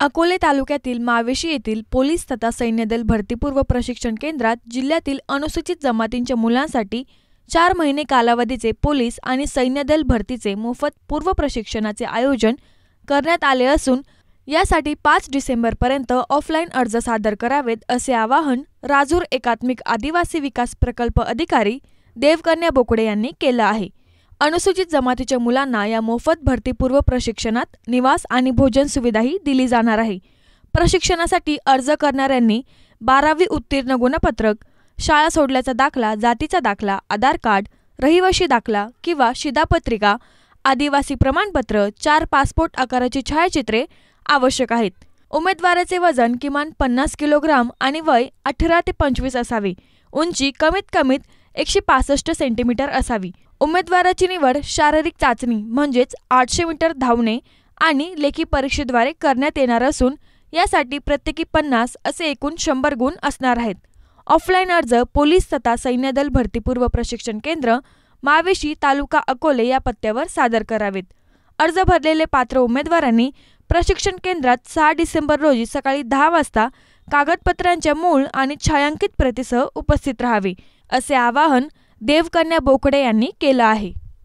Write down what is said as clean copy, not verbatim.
अकोले तालुक्यातील मावेशी येथील पोलीस तथा सैन्यदल भरतीपूर्व प्रशिक्षण केंद्रात जिल्ह्यातील अनुसूचित जमातींच्या मुलांसाठी 4 महिने कालावधीचे पोलीस आणि सैन्यदल भरतीचे मोफत पूर्व प्रशिक्षणाचे आयोजन करण्यात आले असून यासाठी 5 डिसेंबरपर्यंत ऑफलाईन अर्ज सादर करावेत असे आवाहन राजूर एकात्मिक आदिवासी विकास प्रकल्प अधिकारी देवकन्या बोकडे यांनी केलं आहे। अनुसूचित जमातीच्या मुलांना या मोफत भरतीपूर्व प्रशिक्षणात निवास आणि भोजन सुविधाही दिली जाणार आहे। प्रशिक्षणासाठी अर्ज करणाऱ्यांनी 12वी उत्तीर्ण गुणपत्रक, शाळा सोडल्याचा दाखला, जातीचा दाखला, आधार कार्ड, रहिवासी दाखला किंवा शिधापत्रिका, आदिवासी प्रमाणपत्र, 4 पासपोर्ट आकाराची छायाचित्रे आवश्यक आहेत। उमेदवाराचे वजन किमान 50 किलोग्राम आणि वय 18 ते 25 असावे। उंची कमीत कमी 165 सेंटीमीटर असावी। उमेदवाराची निवड शारीरिक चाचणी म्हणजेच 800 मीटर धावणे आणि लेखी परीक्षेद्वारे करण्यात येणार असून यासाठी प्रत्येकी 50 असे एकूण 100 गुण असणार आहेत। ऑफलाईन अर्ज पोलीस तथा सैन्यदल भरतीपूर्व प्रशिक्षण केंद्र, मावेशी, तालुका अकोले या पत्त्यावर सादर करावेत। अर्ज भरलेले पात्र उमेदवारांनी प्रशिक्षण केंद्रात 6 डिसेंबर रोजी सकाळी 10 वाजता कागदपत्रांच्या मूळ आणि छायांकित प्रतीसह उपस्थित राहावे, असे आवाहन देवकन्या बोकडे यांनी केलं आहे।